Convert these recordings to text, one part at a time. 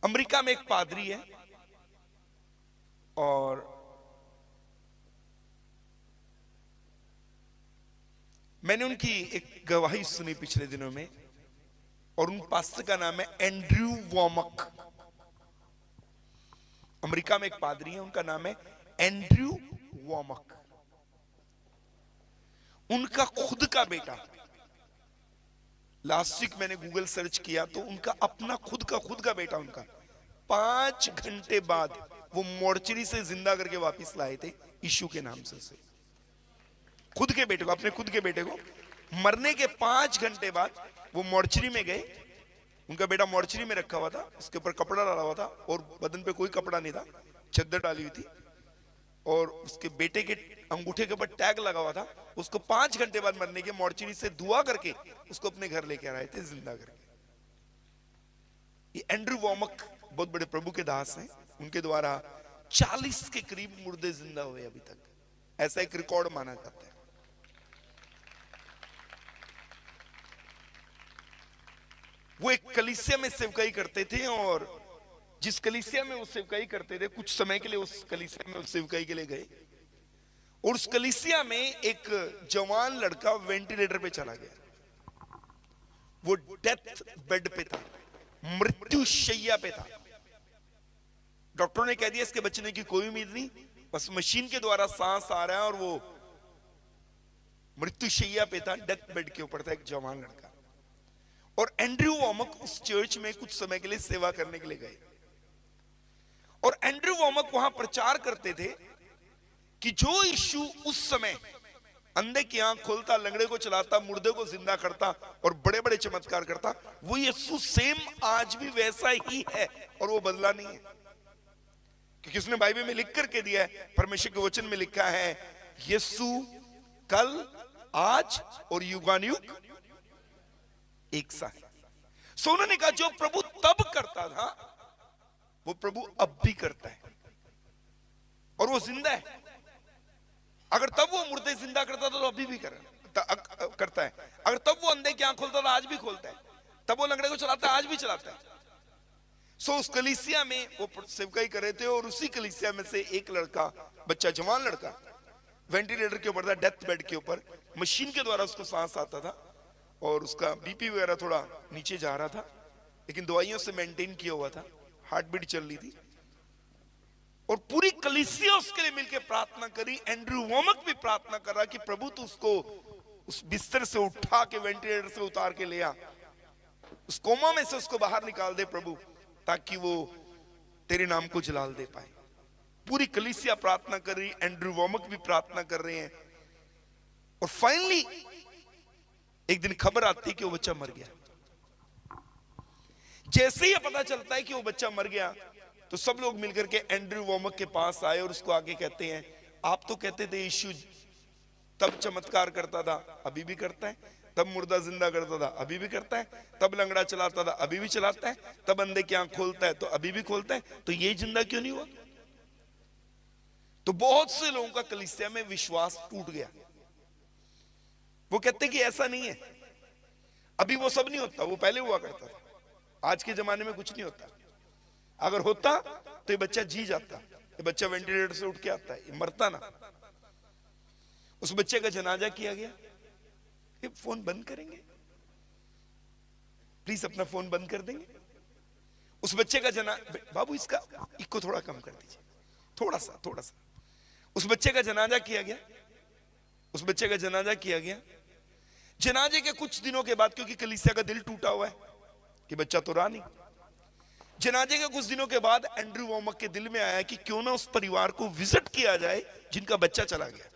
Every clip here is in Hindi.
अमेरिका में एक पादरी है और मैंने उनकी एक गवाही सुनी पिछले दिनों में, और उन पास्टर का नाम है एंड्रयू वॉमक। अमेरिका में एक पादरी है, उनका नाम है एंड्रयू वॉमक। उनका खुद का बेटा, लास्ट वीक मैंने गूगल सर्च किया तो उनका अपना खुद का बेटा उनका 5 घंटे बाद वो मोर्चरी से जिंदा करके वापस लाए थे यीशु के नाम से। खुद के बेटे को, अपने खुद के बेटे को मरने के 5 घंटे बाद वो मोर्चरी में गए। उनका बेटा मोर्चरी में रखा हुआ था, उसके ऊपर कपड़ा डाला हुआ था और बदन पे कोई कपड़ा नहीं था, चद्दर डाली हुई थी, और उसके बेटे के अंगूठे के ऊपर टैग लगा हुआ था। उसको 5 घंटे बाद मरने के मोर्चरी से दुआ करके उसको अपने घर लेके आए थे जिंदा करके। ये एंड्रयू वॉमक बहुत बड़े प्रभु के दास हैं, उनके द्वारा 40 के करीब मुर्दे जिंदा हुए अभी तक, ऐसा एक रिकॉर्ड माना जाता है। वो एक कलीसिया में सेवकाई करते थे, और जिस कलीसिया में वो सेवकाई करते थे कुछ समय के लिए उस कलीसिया में सेवकाई के लिए गए, और उस कलीसिया में एक जवान लड़का वेंटिलेटर पे चला गया। वो डेथ बेड पे था, मृत्यु शैया पे था। डॉक्टरों ने कह दिया इसके बचने की कोई उम्मीद नहीं, बस मशीन के द्वारा सांस आ रहा है, और वो मृत्यु शैया पे था, डेथ बेड के ऊपर था एक जवान लड़का। और एंड्रयू वॉमक उस चर्च में कुछ समय के लिए सेवा करने के लिए गए, और एंड्रयू वॉमक वहां प्रचार करते थे कि जो यीशु उस समय अंधे की आंख खोलता, लंगड़े को चलाता, मुर्दे को जिंदा करता और बड़े बड़े चमत्कार करता, वो यीशु सेम आज भी वैसा ही है और वो बदला नहीं है। क्योंकि उसने बाइबल में लिख करके दिया है, परमेश्वर के वचन में लिखा है, यीशु कल, आज और युगानुयुग एक सा है। सो उन्होंने कहा जो प्रभु तब करता था वो प्रभु अब भी करता है, और वो जिंदा है। अगर तब वो मुर्दे जिंदा करता था तो अभी भी करता है। अगर तब वो अंधे की आंख खोलता था आज भी खोलता है, तब वो लंगड़े को चलाता है आज भी चलाता है। सो उस कलीसिया में वो सेवकाई कर रहे थे, और उसी कलीसिया में से एक लड़का, बच्चा, जवान लड़का, वेंटिलेटर के ऊपर था, डेथ बेड के ऊपर, मशीन के द्वारा उसको सांस आता था, और उसका बीपी वगैरह थोड़ा नीचे जा रहा था, लेकिन दवाइयों से मेंटेन किया हुआ था, हार्ट बीट चल रही थी, और पूरी कलीसिया उसके लिए मिलकर प्रार्थना करी। एंड्रयू वॉमक भी प्रार्थना कर रहा कि प्रभु तू उसको उस बिस्तर से उठा के वेंटिलेटर से उतार के ले आ, उस कोमा में से उसको बाहर निकाल दे प्रभु, ताकि वो तेरे नाम को जलाल दे पाए। पूरी कलीसिया प्रार्थना कर रही, एंड्रयू वॉमक भी प्रार्थना कर रहे हैं, और फाइनली एक दिन खबर आती है कि वो बच्चा मर गया। जैसे ही पता चलता है कि वो बच्चा मर गया तो सब लोग मिलकर के एंड्रयू वॉमक के पास आए और उसको आगे कहते हैं, आप तो कहते थे यीशु तब चमत्कार करता था अभी भी करता है, तब मुर्दा जिंदा करता था अभी भी करता है, तब लंगड़ा चलाता था अभी भी चलाता है, तब अंधे की आंख खोलता है तो अभी भी खोलता है, तो ये जिंदा क्यों नहीं हुआ? तो बहुत से लोगों का कलीसिया में विश्वास टूट गया। वो कहते कि ऐसा नहीं है, अभी वो सब नहीं होता, वो पहले हुआ करता था, आज के जमाने में कुछ नहीं होता। अगर होता तो ये बच्चा जी जाता, ये बच्चा वेंटिलेटर से उठ के आता है, ये मरता ना। उस बच्चे का जनाजा किया गया। ये फोन बंद करेंगे प्लीज, अपना फोन बंद कर देंगे। उस बच्चे का बाबू इसका इको थोड़ा कम कर दीजिए, थोड़ा सा। उस बच्चे का जनाजा किया गया, उस बच्चे का जनाजा किया गया। जनाजे के कुछ दिनों के बाद, क्योंकि कलीसिया का दिल टूटा हुआ है कि बच्चा तो रहा नहीं, जनाजे के कुछ दिनों के बाद एंड्रयू वॉमक के दिल में आया कि क्यों ना उस परिवार को विजिट किया जाए जिनका बच्चा चला गया,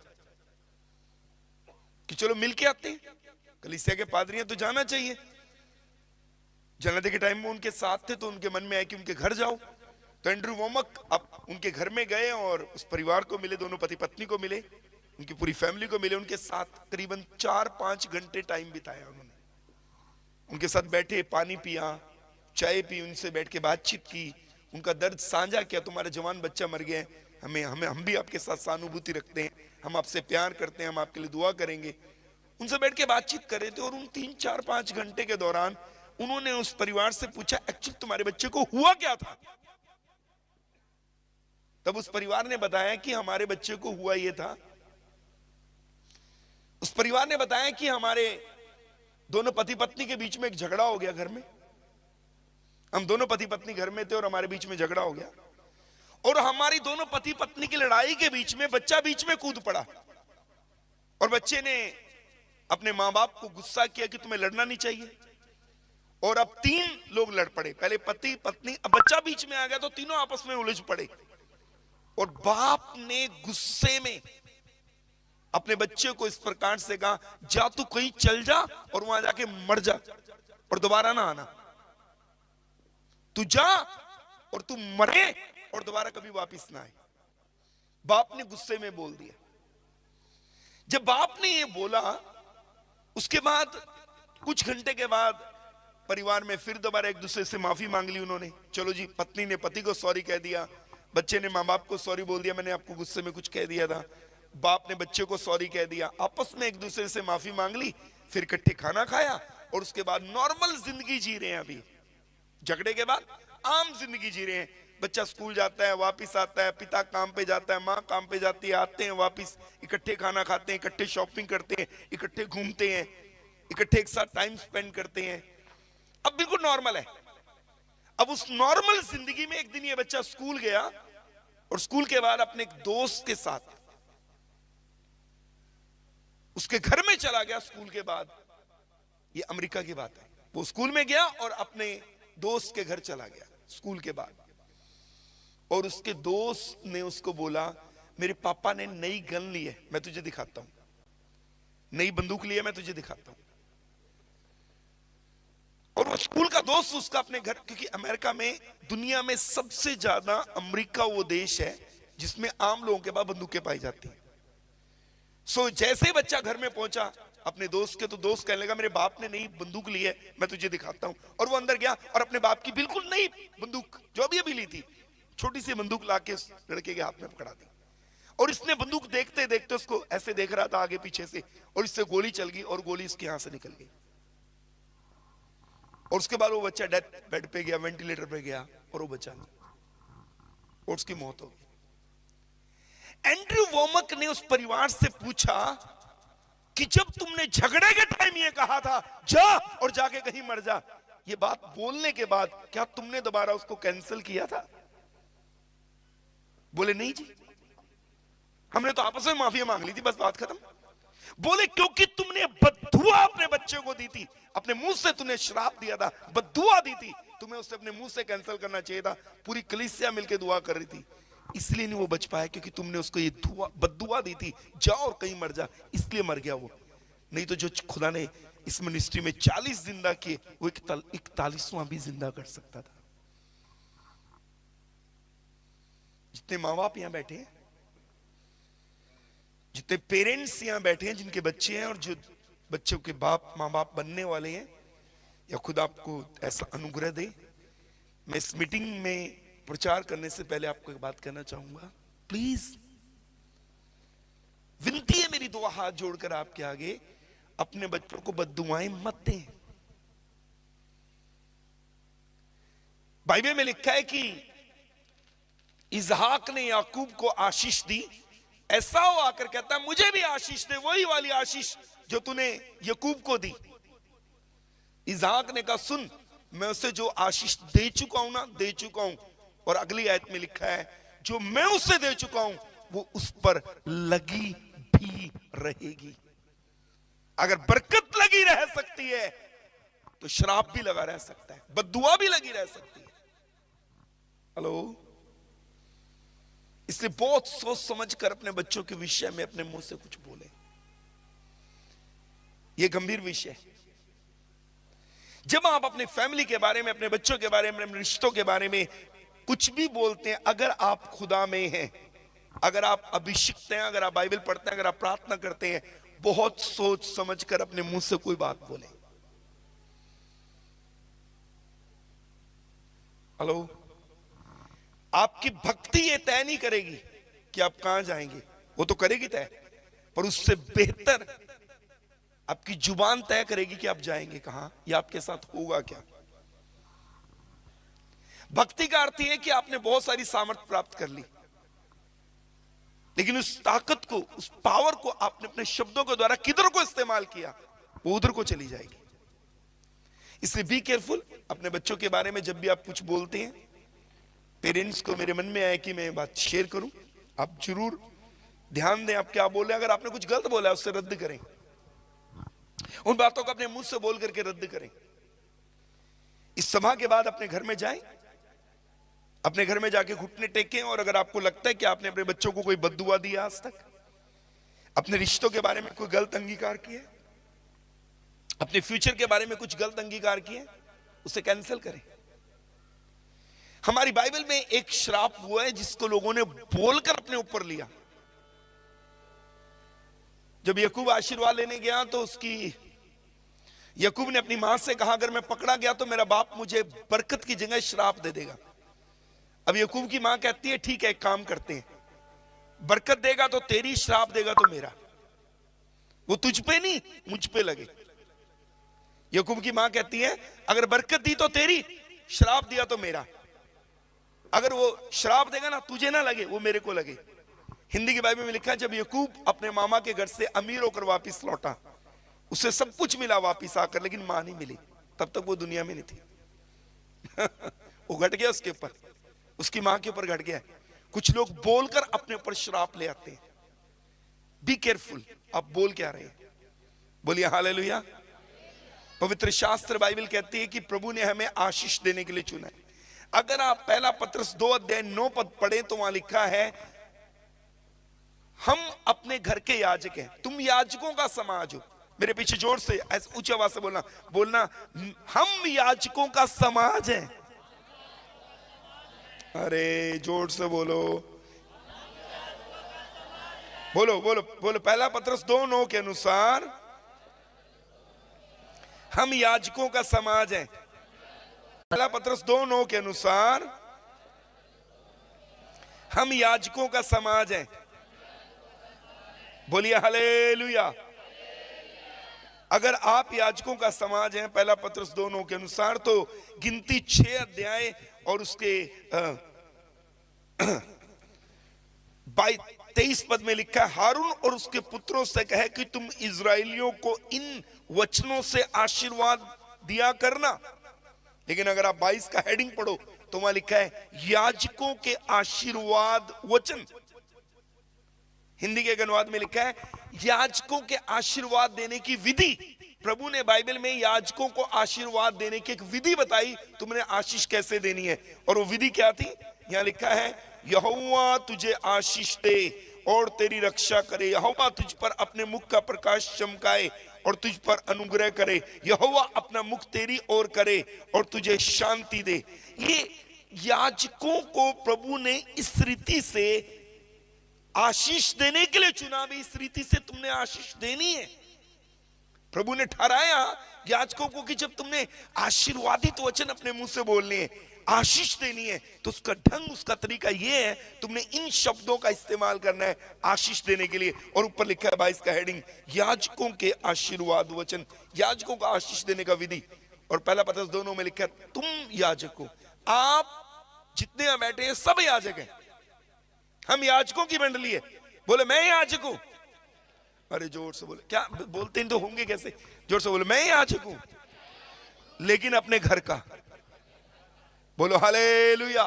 कि चलो मिलके आते हैं, कलीसिया के पादरियां तो जाना चाहिए। जनाजे के टाइम में उनके साथ थे तो उनके मन में आया कि उनके घर जाओ। तो एंड्रयू वॉमक अब उनके घर में गए और उस परिवार को मिले, दोनों पति पत्नी को मिले, उनकी पूरी फैमिली को मिले, उनके साथ करीबन 4-5 घंटे टाइम बिताया उन्होंने। उनके साथ बैठे, पानी पिया, चाय पी, उनसे बैठ के बातचीत की, उनका दर्द साझा किया, तुम्हारा जवान बच्चा मर गया, हम भी आपके साथ सहानुभूति रखते हैं, हम आपसे प्यार करते हैं, हम आपके लिए दुआ करेंगे। उनसे बैठ के बातचीत कर रहे थे, और उन 3-4-5 घंटे के दौरान उन्होंने उस परिवार से पूछा एक्चुअली तुम्हारे बच्चे को हुआ क्या था। तब उस परिवार ने बताया कि हमारे बच्चे को हुआ ये था, उस परिवार ने बताया कि हमारे दोनों पति पत्नी के बीच में एक झगड़ा हो गया घर में। हम दोनों पति पत्नी घर में थे और हमारे बीच में झगड़ा हो गया, और हमारी दोनों पति पत्नी की लड़ाई के बीच में बच्चा बीच में कूद पड़ा, और बच्चे ने अपने मां बाप को गुस्सा किया कि तुम्हें लड़ना नहीं चाहिए, और अब 3 लोग लड़ पड़े, पहले पति पत्नी, अब बच्चा बीच में आ गया तो तीनों आपस में उलझ पड़े। और बाप ने गुस्से में अपने बच्चे को इस प्रकार से कहा, जा तू कहीं चल जा और वहां जाके मर जा और दोबारा ना आना, तू जा और तू मरे और दोबारा कभी वापस ना आए। बाप ने गुस्से में बोल दिया। जब बाप ने ये बोला, उसके बाद कुछ घंटे के बाद परिवार में फिर दोबारा एक दूसरे से माफी मांग ली उन्होंने। चलो जी, पत्नी ने पति को सॉरी कह दिया, बच्चे ने मां बाप को सॉरी बोल दिया, मैंने आपको गुस्से में कुछ कह दिया था। बाप ने बच्चे को सॉरी कह दिया, आपस में एक दूसरे से माफी मांग ली, फिर इकट्ठे खाना खाया, और उसके बाद नॉर्मल जिंदगी जी रहे हैं। अभी झगड़े के बाद आम जिंदगी जी रहे हैं। बच्चा स्कूल जाता है, वापस आता है, पिता काम पे जाता है, माँ काम पे जाती है, आते हैं वापस, इकट्ठे खाना खाते हैं, इकट्ठे शॉपिंग करते हैं, इकट्ठे घूमते हैं, इकट्ठे एक साथ टाइम स्पेंड करते हैं। अब बिल्कुल नॉर्मल है। अब उस नॉर्मल जिंदगी में एक दिन ये बच्चा स्कूल गया, और स्कूल के बाद अपने एक दोस्त के साथ उसके घर में चला गया। स्कूल के बाद, ये अमेरिका की बात है, वो स्कूल में गया और अपने दोस्त के घर चला गया स्कूल के बाद, और उसके दोस्त ने उसको बोला, मेरे पापा ने नई गन ली है, मैं तुझे दिखाता हूं, नई बंदूक ली है, मैं तुझे दिखाता हूं। और वो स्कूल का दोस्त उसका अपने घर, क्योंकि अमेरिका में, दुनिया में सबसे ज्यादा अमेरिका वो देश है जिसमें आम लोगों के पास बंदूकें पाई जाती हैं। सो जैसे ही बच्चा घर में पहुंचा अपने दोस्त के, तो दोस्त कहने लगा, मेरे बाप ने नई बंदूक ली है, मैं तुझे दिखाता हूं। और वो अंदर गया और अपने बाप की बिल्कुल नई बंदूक, जो अभी अभी ली थी, छोटी सी बंदूक लाके उस लड़के के हाथ में पकड़ा दी। और इसने बंदूक देखते देखते उसको ऐसे देख रहा था आगे पीछे से, और इससे गोली चल गई और गोली इसके यहां से निकल गई। और उसके बाद वो बच्चा डेथ बेड पे गया, वेंटिलेटर पे गया, और वो बचा नहीं, और उसकी मौत हो गई। एंड्रयू वोमक ने उस परिवार से पूछा कि जब तुमने झगड़े के टाइम ये कहा था, जा और जाके कहीं मर जा, ये बात बोलने के बाद क्या तुमने दोबारा उसको कैंसिल किया था? बोले नहीं जी, हमने तो आपस में माफी मांग ली थी, बस बात खत्म। बोले क्योंकि तुमने बद्दुआ अपने बच्चे को दी थी, अपने मुंह से तुमने श्राप दिया था, बद्दुआ दी थी, तुम्हें उससे अपने मुंह से कैंसिल करना चाहिए था। पूरी कलीसिया मिलकर दुआ कर रही थी, इसलिए नहीं वो बच पाया, क्योंकि तुमने उसको ये बद्दुआ दी थी, जाओ और कहीं मर जा, इसलिए मर गया वो। नहीं तो जो खुदा ने इस मिनिस्ट्री में 40 जिंदा किए, वो 41वां भी जिंदा कर सकता था। जितने माँ बाप यहां बैठे हैं, जितने पेरेंट्स यहां बैठे हैं जिनके बच्चे हैं, और जो बच्चों के बाप माँ बाप बनने वाले हैं, या खुद आपको ऐसा अनुग्रह दे, मैं इस मीटिंग में प्रचार करने से पहले आपको एक बात कहना चाहूंगा। प्लीज, विनती है मेरी, 2 हाथ जोड़कर आपके आगे, अपने बच्चों को बद्दुआएं मत दें। बाइबल में लिखा है कि इसहाक ने याकूब को आशीष दी, ऐसा वो आकर कहता है, मुझे भी आशीष दे, वही वाली आशीष जो तूने याकूब को दी। इसहाक ने कहा, सुन, मैं उसे जो आशीष दे चुका हूं ना, दे चुका हूं। और अगली आयत में लिखा है, जो मैं उसे दे चुका हूं वो उस पर लगी भी रहेगी। अगर बरकत लगी रह सकती है तो श्राप भी लगा रह सकता है, बद्दुआ भी लगी रह सकती है। हेलो, इसलिए बहुत सोच समझ कर अपने बच्चों के विषय में अपने मुंह से कुछ बोले। यह गंभीर विषय है। जब आप अपने फैमिली के बारे में, अपने बच्चों के बारे में, अपने रिश्तों के बारे में कुछ भी बोलते हैं, अगर आप खुदा में हैं, अगर आप अभिषिक्त हैं, अगर आप बाइबल पढ़ते हैं, अगर आप प्रार्थना करते हैं, बहुत सोच समझ कर अपने मुंह से कोई बात बोले। हेलो, आपकी भक्ति ये तय नहीं करेगी कि आप कहां जाएंगे, वो तो करेगी तय, पर उससे बेहतर आपकी जुबान तय करेगी कि आप जाएंगे कहां या आपके साथ होगा क्या। भक्ति का अर्थ है कि आपने बहुत सारी सामर्थ्य प्राप्त कर ली, लेकिन उस ताकत को, उस पावर को आपने अपने शब्दों के द्वारा किधर को इस्तेमाल किया, वो उधर को चली जाएगी। इसलिए बी केयरफुल अपने बच्चों के बारे में। जब भी आप कुछ बोलते हैं, पेरेंट्स को मेरे मन में आया कि मैं बात शेयर करूं, आप जरूर ध्यान दें आप क्या बोल रहे हैं। अगर आपने कुछ गलत बोला है उससे रद्द करें, उन बातों को अपने मुंह से बोल करके रद्द करें। इस सभा के बाद अपने घर में जाएं, अपने घर में जाके घुटने टेकें, और अगर आपको लगता है कि आपने अपने बच्चों को कोई बद्दुआ दिया आज तक, अपने रिश्तों के बारे में कोई गलत अंगीकार किया, अपने फ्यूचर के बारे में कुछ गलत अंगीकार किए, उसे कैंसिल करें। हमारी बाइबल में एक श्राप हुआ है जिसको लोगों ने बोलकर अपने ऊपर लिया। जब यकूब आशीर्वाद लेने गया तो यकूब ने अपनी मां से कहा, अगर मैं पकड़ा गया तो मेरा बाप मुझे बरकत की जगह श्राप दे देगा। अब यकूब की मां कहती है, ठीक है एक काम करते हैं, बरकत देगा तो तेरी, श्राप देगा तो मेरा। वो तुझ पे नहीं मुझ पे लगे। यकूब की मां कहती है, अगर बरकत दी तो तेरी, श्राप दिया तो मेरा। अगर वो श्राप देगा ना तुझे ना लगे, वो मेरे को लगे। हिंदी की बाइबल में लिखा है, जब यकूब अपने मामा के घर से अमीर होकर वापस लौटा, उसे सब कुछ मिला वापस आकर, लेकिन मां नहीं मिली। तब तक वो दुनिया में नहीं थी। वो घट गया उसके ऊपर, उसकी मां के ऊपर घट गया। कुछ लोग बोलकर अपने ऊपर श्राप ले आते हैं। बी केयरफुल, आप बोल क्या रहे हैं। बोलिए हालेलुया। पवित्र शास्त्र बाइबल कहती है कि प्रभु ने हमें आशीष देने के लिए चुना है। अगर आप पहला पत्रस 2:9 पढ़े तो वहां लिखा है, हम अपने घर के याजक हैं, तुम याजकों का समाज हो। मेरे पीछे जोर से ऐसे ऊंची आवाज से बोलना, हम याजकों का समाज हैं। अरे जोर से बोलो, बोलो बोलो बोलो। पहला पत्रस 2:9 के अनुसार हम याजकों का समाज हैं। पहला पत्रस 2:9 के अनुसार हम याजकों का समाज हैं। बोलिए हालेलुया। अगर आप याजकों का समाज हैं, पहला पत्रस 2:9 के अनुसार, तो गिनती 6 अध्याय और उसके 23 पद में लिखा है, हारून और उसके पुत्रों से कहे कि तुम इजराइलियों को इन वचनों से आशीर्वाद दिया करना। लेकिन अगर आप 22 का हेडिंग पढ़ो तो वहां लिखा है याजकों के आशीर्वाद वचन। हिंदी के अनुवाद में लिखा है याजकों के आशीर्वाद देने की विधि। प्रभु ने बाइबल में याजकों को आशीर्वाद देने की एक विधि बताई, तुमने आशीष कैसे देनी है। और वो विधि क्या थी? यहां लिखा है, यहोवा तुझे आशीष दे और तेरी रक्षा करे, यहोवा तुझ पर अपने मुख का प्रकाश चमकाए और तुझ पर अनुग्रह करे, यहोवा अपना मुख तेरी ओर करे और तुझे शांति दे। ये याजकों को प्रभु ने इस रीति से आशीष देने के लिए चुना। भी इस रीति से तुमने आशीष देनी है। प्रभु ने ठहराया याजकों को कि जब तुमने आशीर्वादित वचन अपने मुंह से बोलने हैं, आशीष देनी है, तो उसका ढंग, उसका तरीका यह है, तुमने इन शब्दों का इस्तेमाल करना है आशीष देने के लिए। और ऊपर लिखा है 22 का हेडिंग, याजकों के आशीर्वाद वचन, याजकों का आशीष देने का विधि। और पहला पत्रस 2:9 में लिखा है, तुम याजक हो। आप जितने यहां बैठे हैं सब याजक हैं। हम याजकों की मंडली है। बोले मैं याजक हूं। अरे जोर से बोले, क्या बोलते हैं तो होंगे कैसे? जोर से बोले, मैं याजक हूं, लेकिन अपने घर का। बोलो हालेलुया।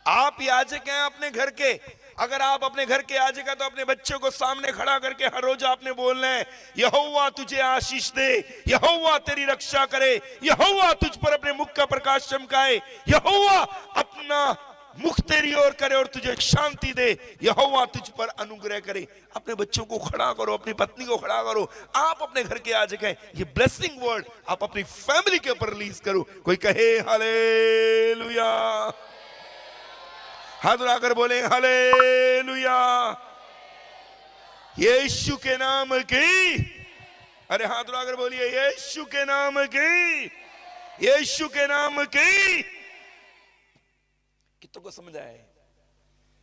आप याजक हैं अपने घर के। अगर आप अपने घर के याजक हैं तो अपने बच्चों को सामने खड़ा करके हर रोज आपने बोलना है, यहोवा तुझे आशीष दे, यहोवा तेरी रक्षा करे, यहोवा तुझ पर अपने मुख का प्रकाश चमकाए, यहोवा अपना मुख तेरी ओर करे और तुझे शांति दे, यहोवा तुझ पर अनुग्रह करे। अपने बच्चों को खड़ा करो, अपनी पत्नी को खड़ा करो। आप अपने घर के याजक हैं। ये ब्लेसिंग वर्ड आप अपनी फैमिली के ऊपर रिलीज करो। कोई कहे हालेलुया। हाथ उठाकर बोले हालेलुया। यीशु के नाम की। अरे हाथ उठाकर बोलिए यीशु के नाम की, यीशु के नाम की। कितनों को समझ आया है?